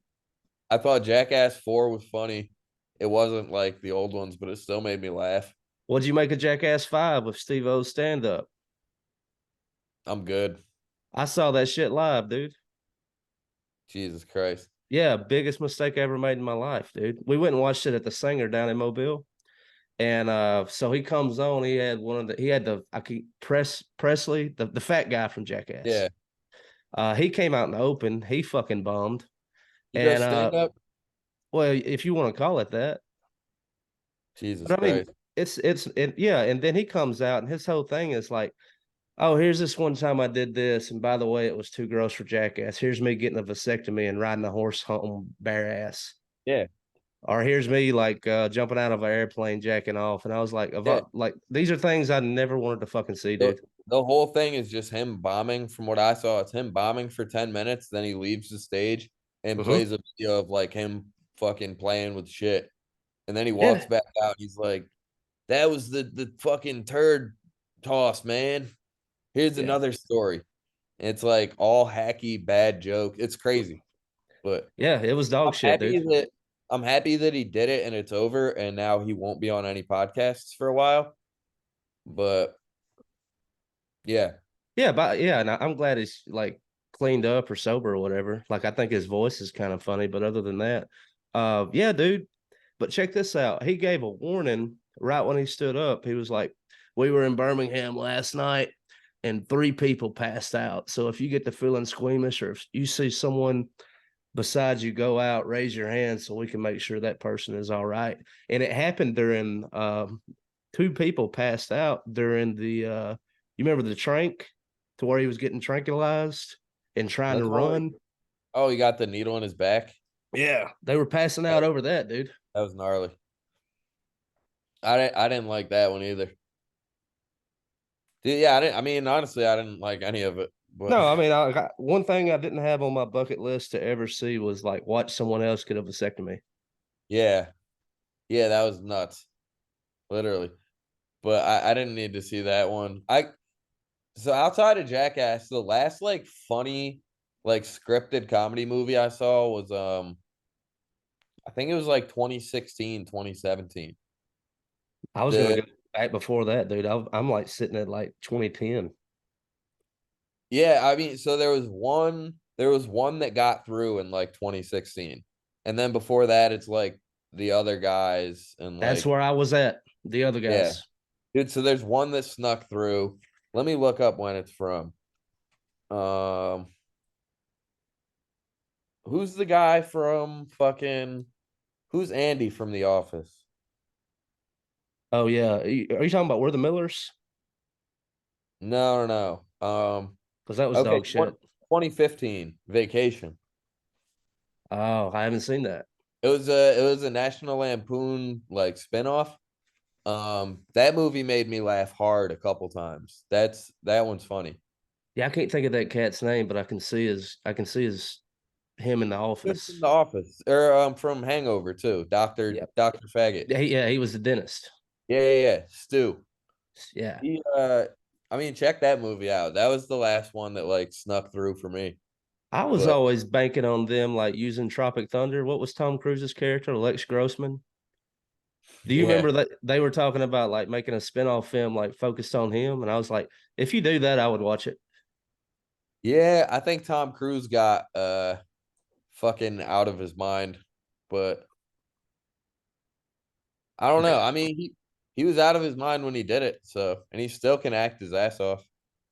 I thought Jackass 4 was funny. It wasn't like the old ones, but it still made me laugh. What'd you make of Jackass 5 with Steve O's stand up? I'm good. I saw that shit live, dude. Jesus Christ. Yeah, biggest mistake I ever made in my life, dude. We went and watched it at the Singer down in Mobile. And so he comes on, he had the I keep Presley, the fat guy from Jackass. Yeah. He came out in the open, he fucking bombed. He And does stand up. well, if you want to call it that. Jesus But I mean, Christ. yeah, and then he comes out and his whole thing is like, oh, here's this one time I did this, and by the way, it was too gross for Jackass. Here's me getting a vasectomy and riding a horse home bare ass. Yeah. Or here's me like jumping out of an airplane, jacking off. And I was like, Yeah. like these are things I never wanted to fucking see, The, dude. the whole thing is just him bombing. From what I saw, it's him bombing for 10 minutes. Then he leaves the stage and Mm-hmm. plays a video of like him fucking playing with shit. And then he walks Yeah, back out. He's like, that was the fucking turd toss, man. Here's yeah, another story. It's like all hacky, bad joke. It's crazy. But yeah. It was dog I'm shit, happy dude. that I'm happy that he did it and it's over and now he won't be on any podcasts for a while. But yeah. Yeah, but yeah, and I'm glad he's like cleaned up or sober or whatever. Like I think his voice is kind of funny, but other than that, yeah, dude. But check this out. He gave a warning right when he stood up. He was like, "We were in Birmingham last night, and 3 people passed out. So if you get to feeling squeamish, or if you see someone besides you go out, raise your hand so we can make sure that person is all right. And it happened during 2 people passed out during the you remember the trank to where he was getting tranquilized and trying to That's one. run. Oh, he got the needle in his back. Yeah, they were passing That out over that, dude. that was gnarly. I didn't like that one either. Yeah, I didn't. I mean, honestly, I didn't like any of it. But No, I mean, I got one thing I didn't have on my bucket list to ever see was like watch someone else get a vasectomy. yeah, yeah, that was nuts, literally. But I didn't need to see that one. So outside of Jackass, the last like funny, like scripted comedy movie I saw was I think it was like 2016, 2017. I was gonna The go back before that, dude. I'm like sitting at like 2010. Yeah, I mean, so there was one that got through in like 2016. And then before that, it's like the other guys and That's like, where I was at. The other yeah. guys. Dude, so there's one that snuck through. Let me look up when it's from. Um, who's the guy from fucking who's Andy from The Office? Oh yeah, are you talking about We're the Millers? No, no, no. Because that was Okay, dog shit. 2015 Vacation. Oh, I haven't seen that. It was a National Lampoon like spinoff. That movie made me laugh hard a couple times. That one's funny. Yeah, I can't think of that cat's name, but I can see his him in the Just from office. The Office, or from Hangover too. Yep. Doctor Faggot. Yeah, he was the dentist. Yeah, yeah, yeah. Stu. Yeah. He I mean, check that movie out. That was the last one that like snuck through for me. I was But always banking on them like using Tropic Thunder. What was Tom Cruise's character? Lex Grossman. Do you yeah, remember that they were talking about like making a spinoff film like focused on him? And I was like, if you do that, I would watch it. yeah. I think Tom Cruise got fucking out of his mind, but I don't know. I mean, he was out of his mind when he did it. So, and he still can act his ass off.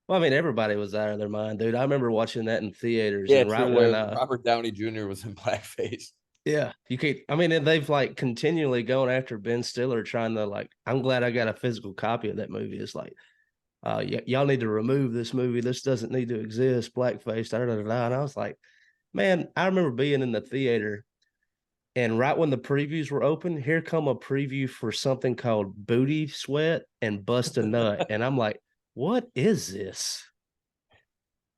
Well, I mean, everybody was out of their mind, dude. I remember watching that in theaters, Yeah, and right true. when Robert Downey Jr. was in blackface. yeah, you can't. I mean, and they've like continually gone after Ben Stiller, trying to like. I'm glad I got a physical copy of that movie. It's like, y'all need to remove this movie. This doesn't need to exist. Blackface, da da da da. And I was like, man, I remember being in the theater, and right when the previews were open, here come a preview for something called Booty Sweat and Bust a Nut, and I'm like, what is this?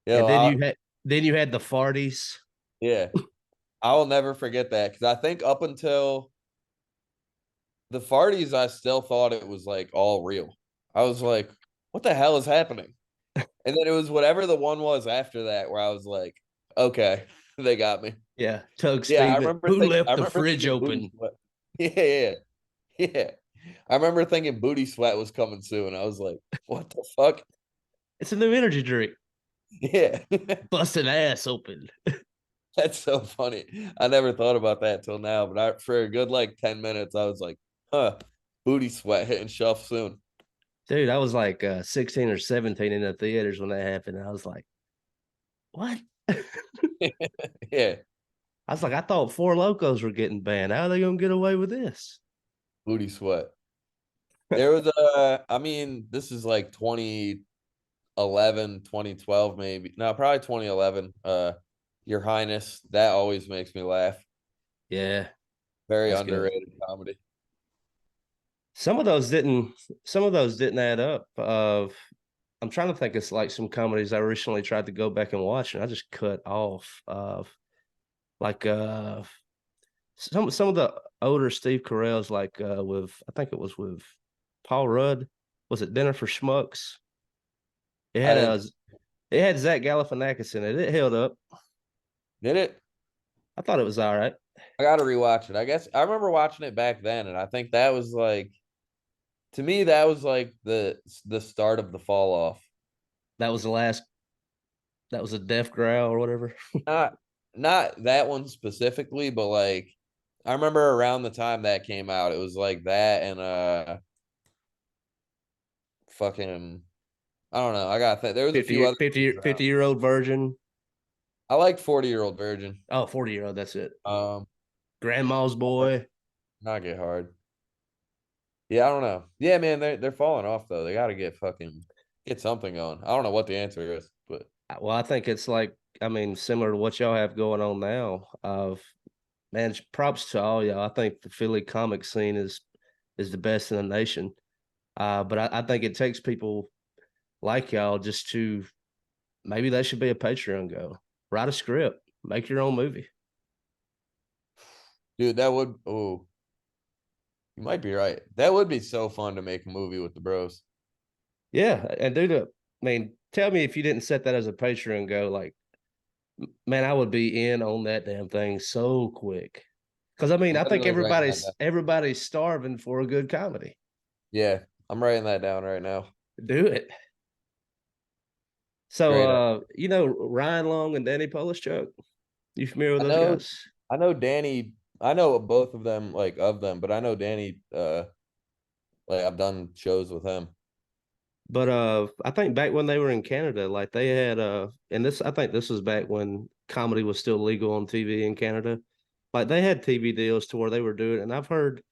Yo, And then you had the farties. yeah, I will never forget that because I think up until the farties, I still thought it was like all real. I was like, what the hell is happening? And then it was whatever the one was after that where I was like, okay, they got me. Yeah, Tug Yeah, I Steven. remember Who think I left the remember fridge thinking booty open? sweat. Yeah, yeah, yeah. I remember thinking booty sweat was coming soon. I was like, what the fuck? It's a new energy drink. Yeah. Busted ass open. That's so funny. I never thought about that till now, but for a good like 10 minutes, I was like, huh, booty sweat hitting shelf soon. Dude, I was like 16 or 17 in the theaters when that happened. And I was like, what? I Yeah, was like, I thought Four Locos were getting banned. How are they going to get away with this? booty sweat. There was I mean, this is like 2011, 2012, maybe. No, probably 2011. Your Highness, that always makes me laugh. Yeah, Very that's good. underrated comedy. Some of those didn't. Some of those didn't add up. I'm trying to think. It's like some comedies I recently tried to go back and watch, and I just cut off. Like some of the older Steve Carell's, like with I think it was with Paul Rudd. Was it Dinner for Schmucks? It I had didn't. it had Zach Galifianakis in it. It held up. Did it? I thought it was all right. I gotta rewatch it. I guess I remember watching it back then, and I think that was like to me that was like the start of the fall off. That was the last. That was a death growl or whatever. Not not that one specifically, but like I remember around the time that came out, it was like that and fucking I don't know. I got that. There was a 50, few year- other 50, movies around. 50-year-old virgin. I like 40-Year-Old Virgin. Oh, 40-year-old. That's it. Um, Grandma's boy. not get hard. Yeah, I don't know. Yeah, man, they're falling off though. They got to get something going. I don't know what the answer is, but Well, I think it's like, I mean, similar to what y'all have going on now. Man, props to all y'all. I think the Philly comic scene is the best in the nation. But I think it takes people like y'all just to maybe they should be a Patreon go. Write a script, make your own movie. dude, that would you might be right. That would be so fun to make a movie with the bros. Yeah, and dude, I mean, tell me if you didn't set that as a Patreon go, like, man, I would be in on that damn thing so quick. Because I mean, I'm I think literally writing that down. everybody's starving for a good comedy. Yeah, I'm writing that down right now. Do it. So, Straight up. Ryan Long and Danny Polishchuk. You familiar with I those know guys? I know Danny, I know both of them, like of them, but I know Danny, like I've done shows with him. But I think back when they were in Canada, like they had and this I think this was back when comedy was still legal on TV in Canada. Like they had TV deals to where they were doing it. And I've heard,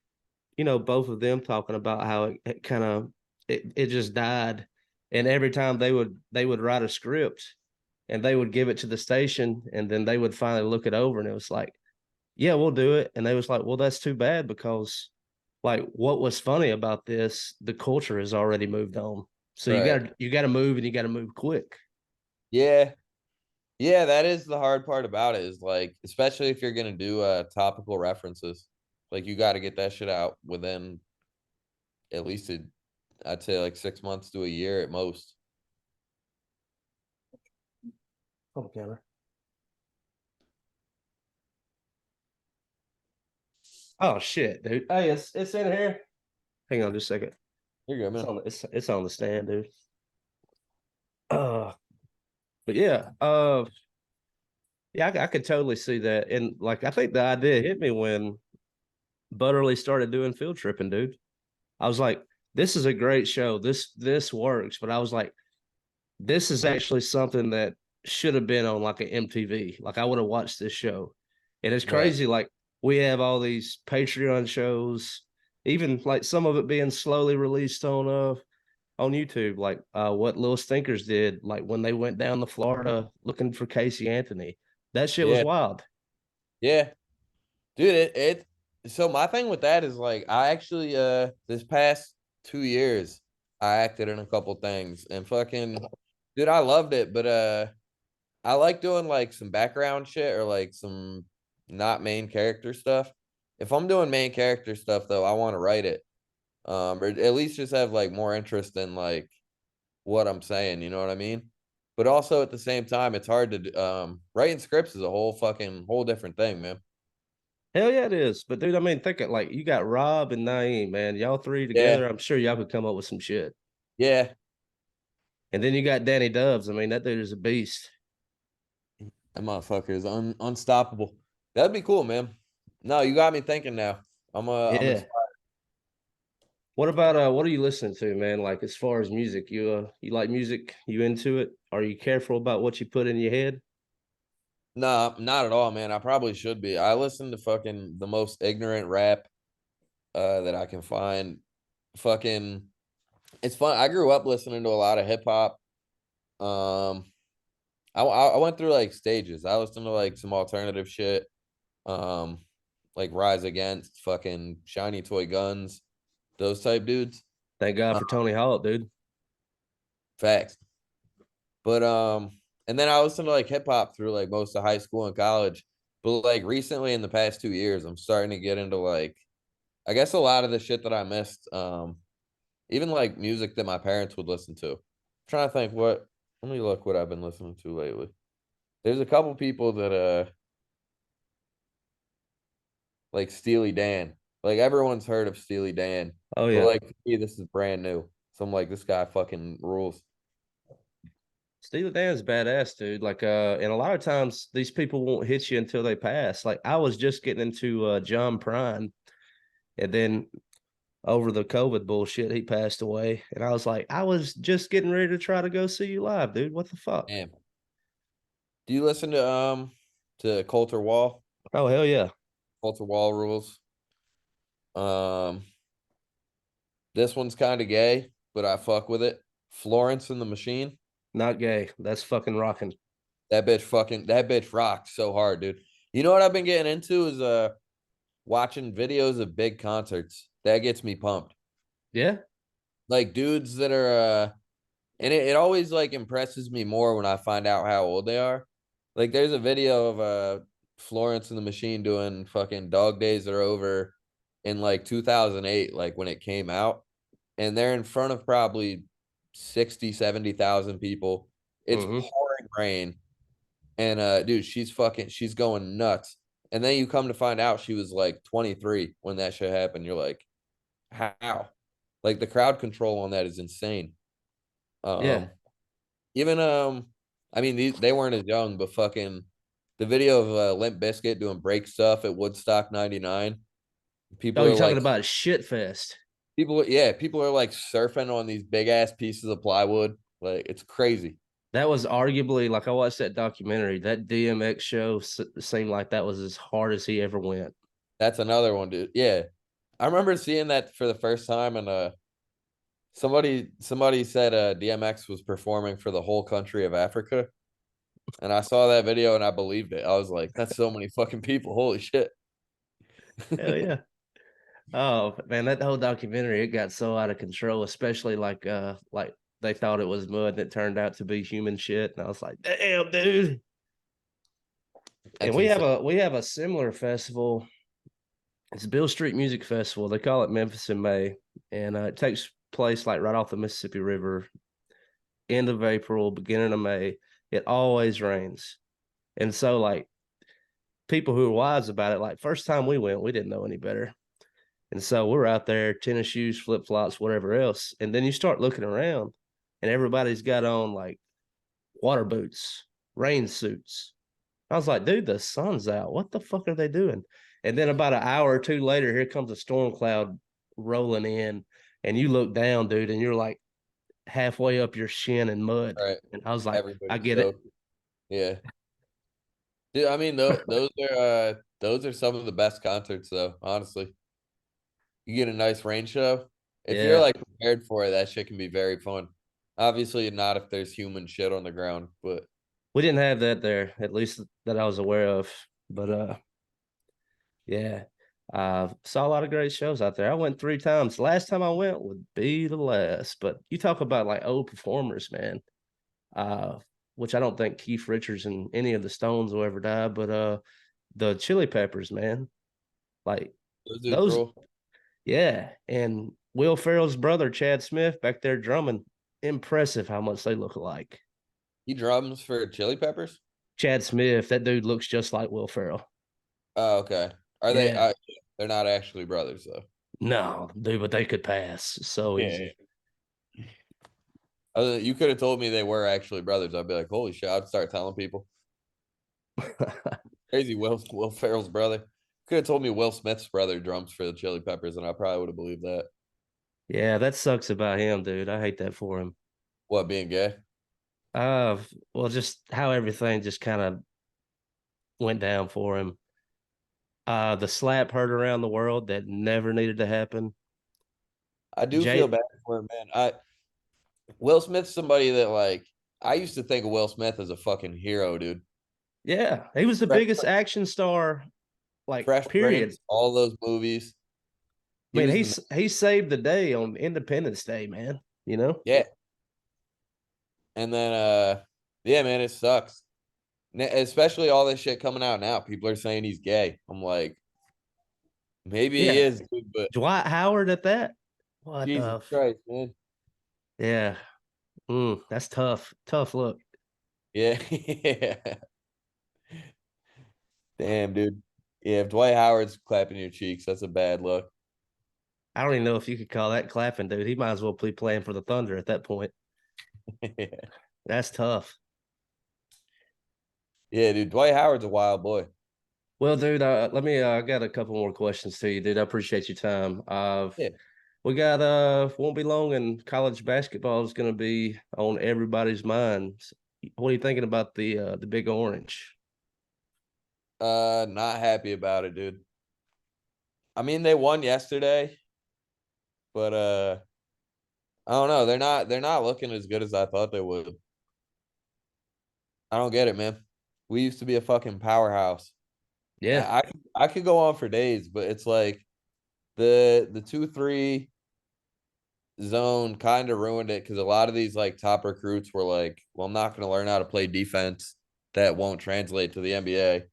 both of them talking about how it kind of it just died. And every time they would write a script and they would give it to the station and then they would finally look it over and it was like, yeah, we'll do it. And they was like, well, that's too bad because like what was funny about this, the culture has already moved on. So you Right. got you got to move and you got to move quick. Yeah. Yeah, that is the hard part about it is like, especially if you're gonna do topical references, like you got to get that shit out within at least I'd say like 6 months to a year at most. Oh, camera. Oh shit, dude. Hey, it's in here. Hang on just a second. You're good, It's man. on it's on the stand, dude. Uh but yeah, yeah, I could totally see that. And like I think the idea hit me when Butterly started doing field tripping, dude. I was like, this is a great show. This works. But I was like, this is actually something that should have been on like an MTV. Like I would have watched this show. And it's Right. crazy. Like we have all these Patreon shows, even like some of it being slowly released on YouTube, like what Little Stinkers did, like when they went down to Florida looking for Casey Anthony. That shit was Yeah. wild. Yeah. Dude, it so my thing with that is like I actually this past 2 years I acted in a couple things and fucking dude, I loved it, but I like doing like some background shit or like some not main character stuff. If I'm doing main character stuff though, I want to write it. Or at least just have like more interest in like what I'm saying, you know what I mean? But also at the same time, it's hard to writing scripts is a whole different thing, man. Hell yeah, it is. But dude, I mean, think it like you got Rob and Naeem, man. Y'all three Yeah, together, I'm sure y'all could come up with some shit. yeah. And then you got Danny Dubs. I mean, that dude is a beast. That motherfucker is unstoppable. That'd be cool, man. No, you got me thinking now. I'm Yeah. inspired. What are you listening to, man? Like as far as music, you like music? You into it? Are you careful about what you put in your head? No, not at all, man. I probably should be. I listen to fucking the most ignorant rap that I can find. Fucking it's fun. I grew up listening to a lot of hip hop. Um I went through like stages. I listened to like some alternative shit. Um like Rise Against, fucking Shiny Toy Guns, those type dudes. Thank God Uh, for Tony Hawk, dude. facts. But and then I listened to like hip hop through like most of high school and college. But like recently in the past 2 years, I'm starting to get into like I guess a lot of the shit that I missed. Even like music that my parents would listen to. I'm trying to think what let me look what I've been listening to lately. There's a couple people that like Steely Dan. Like everyone's heard of Steely Dan. Oh But yeah. like to me, this is brand new. So I'm like, this guy fucking rules. Steely Dan's badass, dude. Like, and a lot of times these people won't hit you until they pass. Like, I was just getting into John Prine, and then over the COVID bullshit. He passed away, and I was like, I was just getting ready to try to go see you live, dude. What the fuck? Damn. Do you listen to Coulter Wall? Oh hell yeah, Coulter Wall rules. Um, this one's kind of gay, but I fuck with it. Florence and the Machine. not gay. That's fucking rocking. That bitch rocks so hard, dude. You know what I've been getting into is watching videos of big concerts. That gets me pumped. Yeah. Like dudes that are and it always like impresses me more when I find out how old they are. Like there's a video of Florence and the Machine doing fucking Dog Days Are Over in like 2008, like when it came out, and they're in front of probably 60, 70,000 people. It's Mm-hmm. pouring rain. And dude, she's going nuts. And then you come to find out she was like 23 when that shit happened. You're like, how? Like the crowd control on that is insane. Yeah. Um, even I mean they weren't as young, but fucking the video of Limp Bizkit doing break stuff at Woodstock '99. Oh, People you're are talking like about shit fest. people are like surfing on these big ass pieces of plywood. Like it's crazy. That was arguably like I watched that documentary. That DMX show seemed like that was as hard as he ever went. That's another one, dude. Yeah. I remember seeing that for the first time and somebody said DMX was performing for the whole country of Africa. And I saw that video and I believed it. I was like, that's so many fucking people. Holy shit. Hell yeah. Oh man, that whole documentary it got so out of control, especially like they thought it was mud that turned out to be human shit. And I was like, damn, dude. And That's insane. we have a similar festival. It's Bill Street Music Festival. They call it Memphis in May, and it takes place like right off the Mississippi River, end of April, beginning of May. It always rains, and so like people who are wise about it, like first time we went, we didn't know any better. And so we're out there, tennis shoes, flip flops, whatever else. And then you start looking around, and everybody's got on like water boots, rain suits. I was like, dude, the sun's out. What the fuck are they doing? And then about an hour or two later, here comes a storm cloud rolling in, and you look down, dude, and you're like halfway up your shin in mud. All right. And I was like, I Everybody's get it. so yeah. Dude, I mean those are some of the best concerts though, honestly. You get a nice rain show. If you're Yeah. like prepared for it, that shit can be very fun. Obviously not if there's human shit on the ground, but We didn't have that there, at least that I was aware of. But yeah. Saw a lot of great shows out there. I went 3 times. Last time I went would be the last. But you talk about like old performers, man. Uh, which I don't think Keith Richards and any of the Stones will ever die, but the Chili Peppers, man. Like those dudes those, rule. yeah. And Will Ferrell's brother, Chad Smith, back there drumming. Impressive how much they look alike. He drums for Chili Peppers? Chad Smith, that dude looks just like Will Ferrell. Oh, okay. Are they Yeah. they're not actually brothers though. No, dude, but they could pass so Yeah. easy. You could have told me they were actually brothers. I'd be like, holy shit, I'd start telling people. Crazy Will Ferrell's brother. Could have told me Will Smith's brother drums for the Chili Peppers, and I probably would have believed that. Yeah, that sucks about him, dude. I hate that for him. What, being gay? Uh, well, just how everything just kind of went down for him. The slap heard around the world that never needed to happen. I do feel Jay, bad for him, man. Will Smith's somebody that like I used to think of Will Smith as a fucking hero, dude. yeah, he was the Fresh, biggest action star, like Fresh period. Prince, all those movies. I He mean, was the he saved the day on Independence Day, man. You know? yeah. And then yeah, man, it sucks. Especially all this shit coming out now. People are saying he's gay. I'm like, maybe he Yeah, is, dude, but Dwight Howard at that. What Jesus the? Christ, man. Yeah, that's tough. Tough look. Yeah. Yeah. Damn, dude. Yeah, if Dwight Howard's clapping your cheeks, that's a bad look. I don't even know if you could call that clapping, dude. He might as well be playing for the Thunder at that point. That's tough. Yeah, dude. Dwight Howard's a wild boy. Well, dude, let me. I got a couple more questions to you, dude. I appreciate your time. Yeah. We got won't be long, and college basketball is going to be on everybody's minds. What are you thinking about the Big Orange? Not happy about it, dude. I mean, they won yesterday, but I don't know. They're not looking as good as I thought they would. I don't get it, man. We used to be a fucking powerhouse. Yeah, I could go on for days, but it's like the 2-3 zone kind of ruined it because a lot of these like top recruits were like, well, I'm not going to learn how to play defense. That won't translate to the NBA.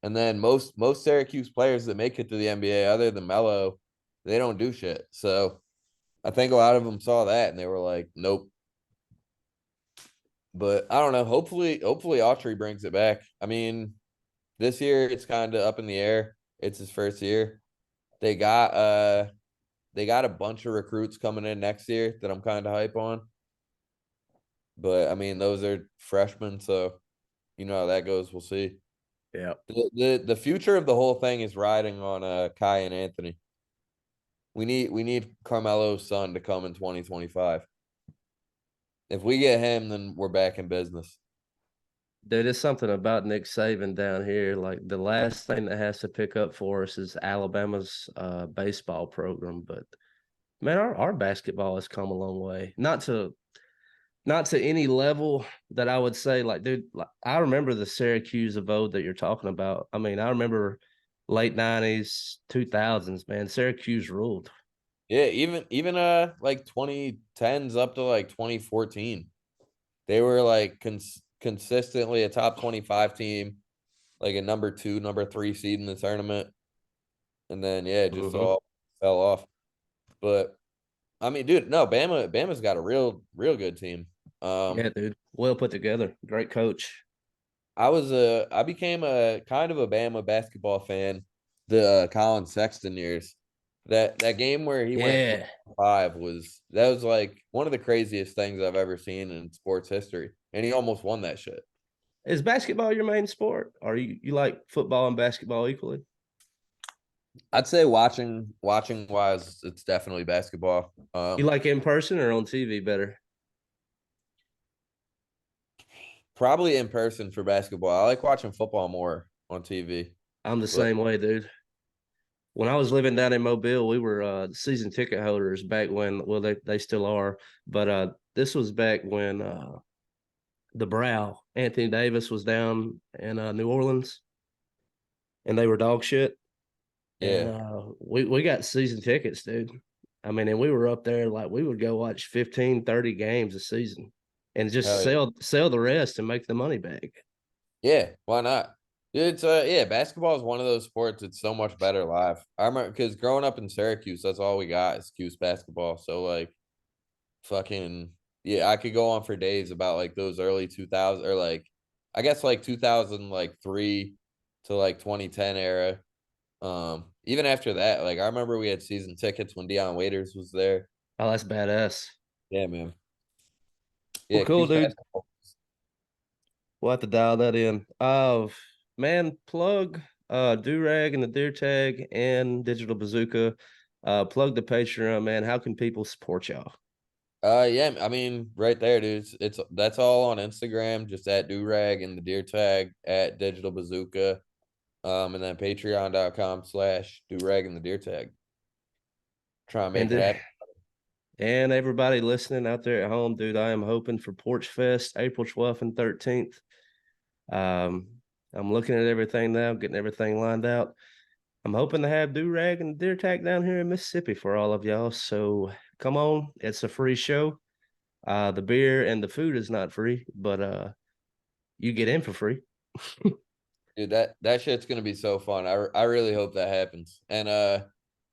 And then most Syracuse players that make it to the NBA, other than Melo, they don't do shit. So I think a lot of them saw that and they were like, nope. But I don't know. Hopefully Autry brings it back. I mean, this year it's kind of up in the air. It's his first year. They got they got a bunch of recruits coming in next year that I'm kind of hype on. But I mean, those are freshmen, so you know how that goes. We'll see. yeah. The future of the whole thing is riding on Kai and Anthony. We need Carmelo's son to come in 2025. If we get him, then we're back in business. Dude, there's something about Nick Saban down here. Like the last thing that has to pick up for us is Alabama's baseball program. But man, our basketball has come a long way. Not to any level that I would say, like, dude, like, I remember the Syracuse of old that you're talking about. I mean, I remember late 90s, 2000s, man. Syracuse ruled. Yeah, even like 2010s up to like 2014. They were like consistently a top 25 team, like a number 2, number 3 seed in the tournament. And then yeah, it just Mm-hmm. all fell off. But I mean, dude, no, Bama's got a real good team. Yeah, dude. Well put together. Great coach. I became a kind of a Bama basketball fan the Colin Sexton years. That game where he went Yeah. 5 that was like one of the craziest things I've ever seen in sports history. And he almost won that shit. Is basketball your main sport? Or you like football and basketball equally? I'd say watching wise, it's definitely basketball. You like in person or on TV better? Probably in person for basketball. I like watching football more on TV. I'm the But same way, dude. When I was living down in Mobile, we were season ticket holders back when, well, they still are, but this was back when the Brow, Anthony Davis was down in New Orleans and they were dog shit. And yeah, we got season tickets, dude. I mean, and we were up there like we would go watch 15, 30 games a season and just hell yeah. sell the rest and make the money back. Yeah, why not? It's yeah, basketball is one of those sports. It's so much better live. I remember because growing up in Syracuse, that's all we got is Cuse basketball. So like fucking yeah, I could go on for days about like those early 2000 or like I guess like 2000 like 3 to like 2010 era. Even after that, like I remember we had season tickets when Deion Waiters was there. Oh, that's badass. Yeah, man. Well, Yeah, cool, Cuse dude. basketball. We'll have to dial that in. Man, plug Durag and the Deer Tag and Digital Bazooka. Plug the Patreon, man. How can people support y'all? Yeah, I mean, right there, dude. It's that's all on Instagram, just at Durag and the Deer Tag at Digital Bazooka. And then patreon.com/Durag and the Deer Tag. Try and make And it uh, happen. and everybody listening out there at home, dude, I am hoping for Porch Fest, April 12th and 13th. Um, I'm looking at everything now, getting everything lined out. I'm hoping to have Durag and Deer Tag down here in Mississippi for all of y'all. So come on, it's a free show. The beer and the food is not free, but you get in for free. Dude, that shit's gonna be so fun. I really hope that happens. And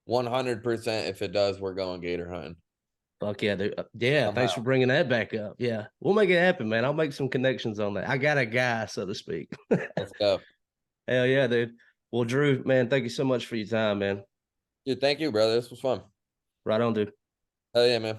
100% if it does, we're going gator hunting. Fuck yeah, dude. Yeah, thanks for Somehow. bringing that back up. Yeah, we'll make it happen, man. I'll make some connections on that. I got a guy, so to speak. Let's go. Hell yeah, dude. Well, Dru, man, thank you so much for your time, man. Dude, thank you, brother. This was fun. Right on, dude. Hell yeah, man.